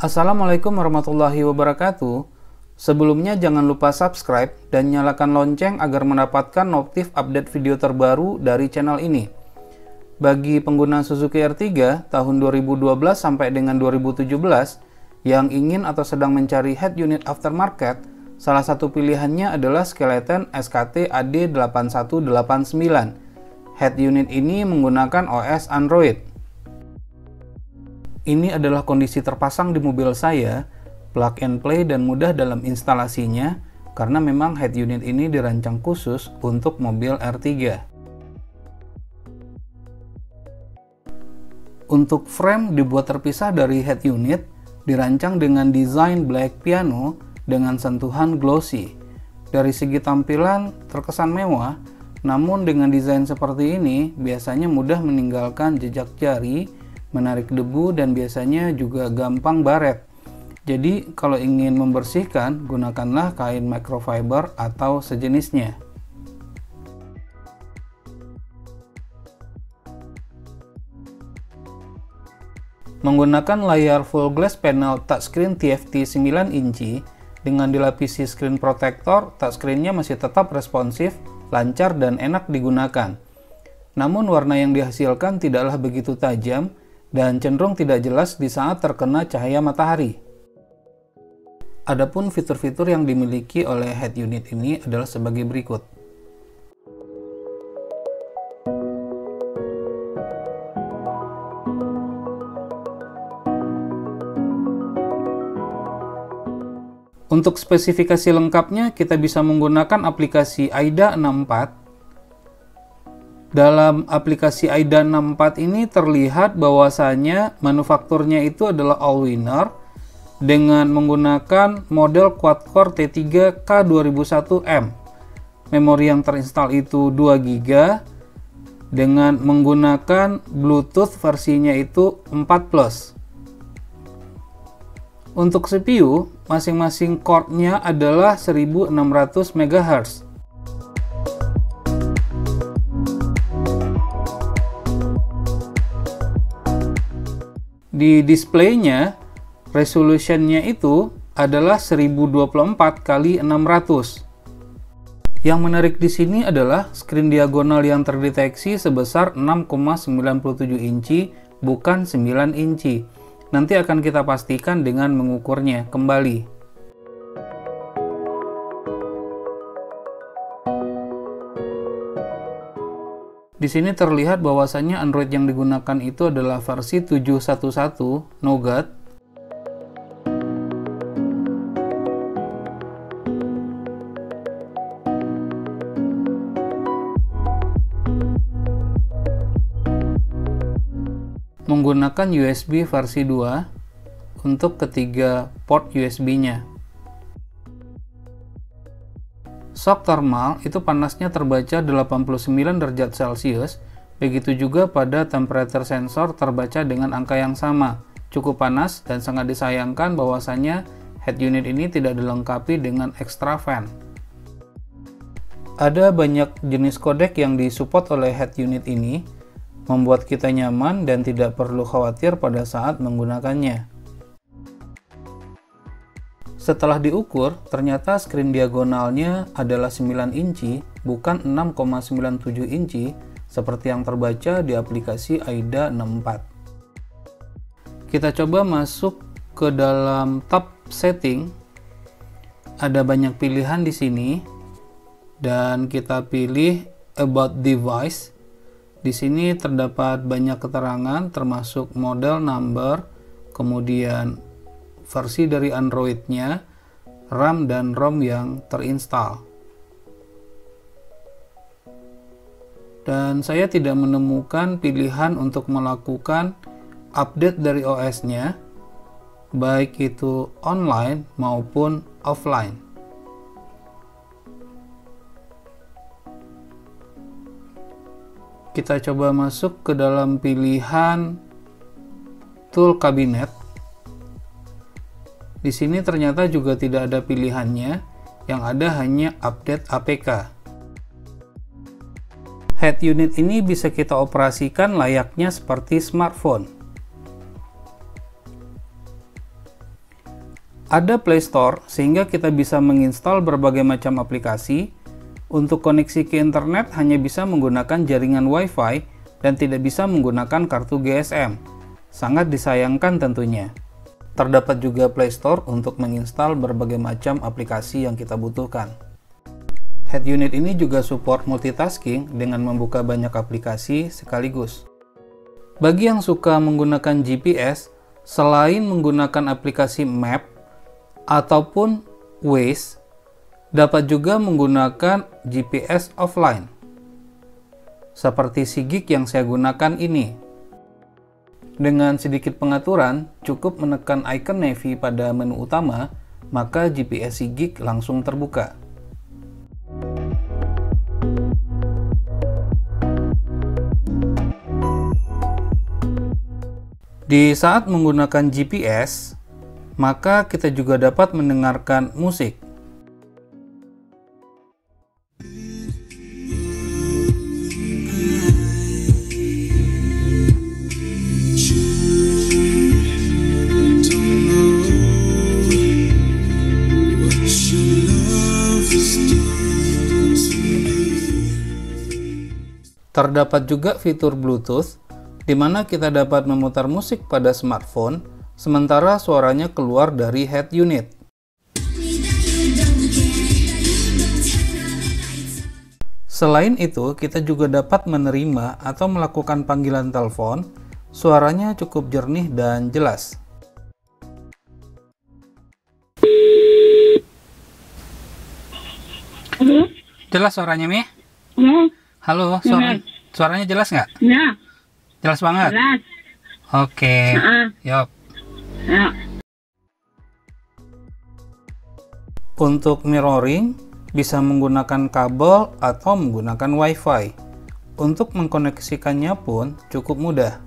Assalamualaikum warahmatullahi wabarakatuh. Sebelumnya jangan lupa subscribe dan nyalakan lonceng agar mendapatkan notif update video terbaru dari channel ini. Bagi pengguna Suzuki R3 tahun 2012 sampai dengan 2017 yang ingin atau sedang mencari head unit aftermarket, salah satu pilihannya adalah Skeleton SKT AD8189. Head unit ini menggunakan OS Android. Ini adalah kondisi terpasang di mobil saya, plug and play dan mudah dalam instalasinya karena memang head unit ini dirancang khusus untuk mobil R3. Untuk frame dibuat terpisah dari head unit, dirancang dengan desain black piano dengan sentuhan glossy. Dari segi tampilan terkesan mewah, namun dengan desain seperti ini biasanya mudah meninggalkan jejak jari, menarik debu, dan biasanya juga gampang baret. Jadi kalau ingin membersihkan, gunakanlah kain microfiber atau sejenisnya. Menggunakan layar full glass panel touchscreen TFT 9 inci dengan dilapisi screen protector, touchscreen-nya masih tetap responsif, lancar, dan enak digunakan. Namun warna yang dihasilkan tidaklah begitu tajam dan cenderung tidak jelas di saat terkena cahaya matahari. Adapun fitur-fitur yang dimiliki oleh head unit ini adalah sebagai berikut. Untuk spesifikasi lengkapnya, kita bisa menggunakan aplikasi AIDA 64. Dalam aplikasi AIDA 64 ini terlihat bahwasanya manufakturnya itu adalah all-winner dengan menggunakan model quad-core T3 K2001M. Memori yang terinstal itu 2 GB dengan menggunakan Bluetooth versinya itu 4+. Untuk CPU, masing-masing core-nya adalah 1600 MHz. Di displaynya, resolutionnya itu adalah 1024 x 600. Yang menarik di sini adalah screen diagonal yang terdeteksi sebesar 6,97 inci, bukan 9 inci. Nanti akan kita pastikan dengan mengukurnya kembali. Di sini terlihat bahwasannya Android yang digunakan itu adalah versi 7.1.1 Nougat. Menggunakan USB versi 2 untuk ketiga port USB-nya. Shock thermal itu panasnya terbaca 89 derajat Celcius, begitu juga pada temperature sensor terbaca dengan angka yang sama, cukup panas, dan sangat disayangkan bahwasannya head unit ini tidak dilengkapi dengan extra fan. Ada banyak jenis kodek yang disupport oleh head unit ini, membuat kita nyaman dan tidak perlu khawatir pada saat menggunakannya. Setelah diukur, ternyata screen diagonalnya adalah 9 inci, bukan 6,97 inci, seperti yang terbaca di aplikasi AIDA 64. Kita coba masuk ke dalam tab setting. Ada banyak pilihan di sini, dan kita pilih About Device. Di sini terdapat banyak keterangan, termasuk model number, kemudian versi dari Android-nya, RAM dan ROM yang terinstall. Dan saya tidak menemukan pilihan untuk melakukan update dari OS-nya, baik itu online maupun offline. Kita coba masuk ke dalam pilihan Tool Cabinet. Di sini ternyata juga tidak ada pilihannya, yang ada hanya update APK. Head unit ini bisa kita operasikan layaknya seperti smartphone. Ada Play Store sehingga kita bisa menginstal berbagai macam aplikasi. Untuk koneksi ke internet hanya bisa menggunakan jaringan Wi-Fi dan tidak bisa menggunakan kartu GSM. Sangat disayangkan tentunya. Terdapat juga Play Store untuk menginstal berbagai macam aplikasi yang kita butuhkan. Head unit ini juga support multitasking dengan membuka banyak aplikasi sekaligus. Bagi yang suka menggunakan GPS, selain menggunakan aplikasi Map ataupun Waze, dapat juga menggunakan GPS offline. Seperti Sigik yang saya gunakan ini. Dengan sedikit pengaturan, cukup menekan icon Navi pada menu utama, maka GPS Sigik langsung terbuka. Di saat menggunakan GPS, maka kita juga dapat mendengarkan musik. Terdapat juga fitur Bluetooth, di mana kita dapat memutar musik pada smartphone, sementara suaranya keluar dari head unit. Selain itu, kita juga dapat menerima atau melakukan panggilan telepon, suaranya cukup jernih dan jelas. Halo? Jelas suaranya, Mi? Halo? Halo, suaranya jelas nggak? Ya, Jelas banget? jelas. Oke, yuk. Ya. Untuk mirroring, bisa menggunakan kabel atau menggunakan Wi-Fi. Untuk mengkoneksikannya pun cukup mudah.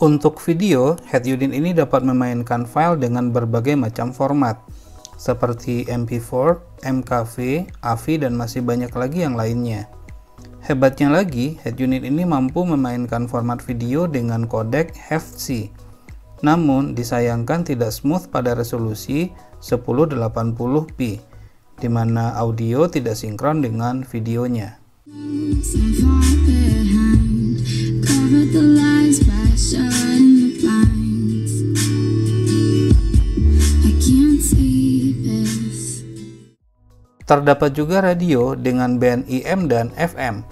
Untuk video, head unit ini dapat memainkan file dengan berbagai macam format, seperti MP4, MKV, AVI, dan masih banyak lagi yang lainnya. Hebatnya lagi, head unit ini mampu memainkan format video dengan kodek HEVC. Namun, disayangkan tidak smooth pada resolusi 1080p, di mana audio tidak sinkron dengan videonya. Terdapat juga radio dengan band AM dan FM,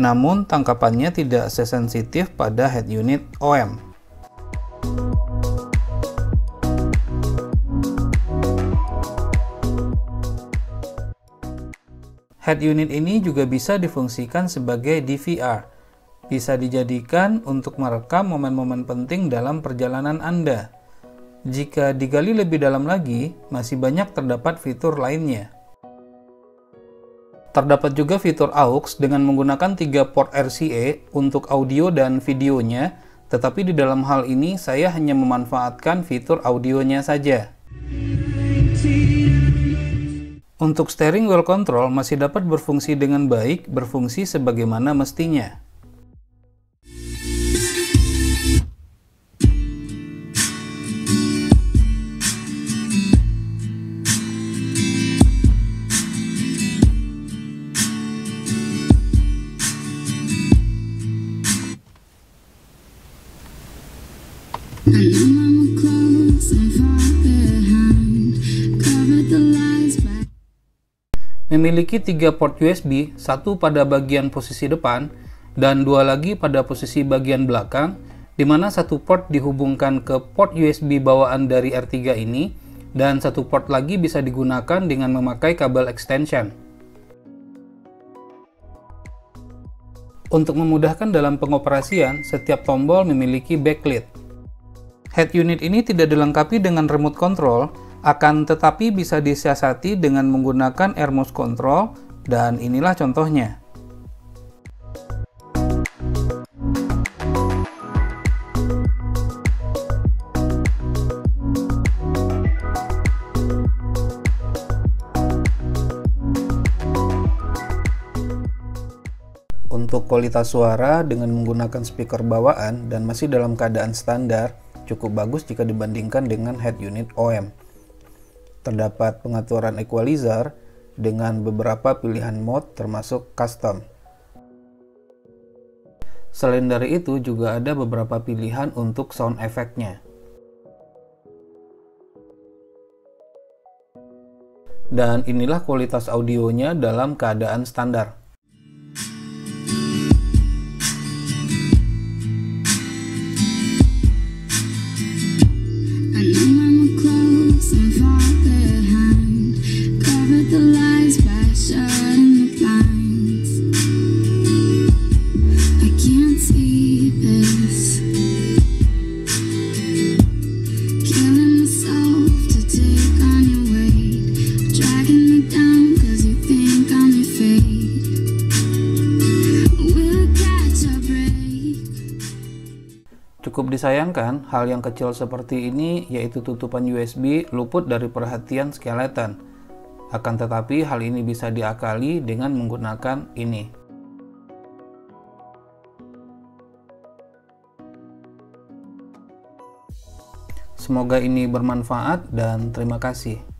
namun tangkapannya tidak sesensitif pada head unit OM. Head unit ini juga bisa difungsikan sebagai DVR, bisa dijadikan untuk merekam momen-momen penting dalam perjalanan Anda. Jika digali lebih dalam lagi, masih banyak terdapat fitur lainnya. Terdapat juga fitur AUX dengan menggunakan 3 port RCA untuk audio dan videonya, tetapi di dalam hal ini saya hanya memanfaatkan fitur audionya saja. Untuk steering wheel control masih dapat berfungsi dengan baik, berfungsi sebagaimana mestinya. Memiliki 3 port USB, satu pada bagian posisi depan dan 2 lagi pada posisi bagian belakang, di mana satu port dihubungkan ke port USB bawaan dari R3 ini dan satu port lagi bisa digunakan dengan memakai kabel extension. Untuk memudahkan dalam pengoperasian, setiap tombol memiliki backlit. Head unit ini tidak dilengkapi dengan remote control, akan tetapi bisa disiasati dengan menggunakan air mouse control, dan inilah contohnya. Untuk kualitas suara dengan menggunakan speaker bawaan dan masih dalam keadaan standar, cukup bagus jika dibandingkan dengan head unit OM. Terdapat pengaturan equalizer dengan beberapa pilihan mode termasuk custom. Selain dari itu juga ada beberapa pilihan untuk sound effect-nya. Dan inilah kualitas audionya dalam keadaan standar. Cukup disayangkan, hal yang kecil seperti ini, yaitu tutupan USB, luput dari perhatian skeleton. Akan tetapi, hal ini bisa diakali dengan menggunakan ini. Semoga ini bermanfaat dan terima kasih.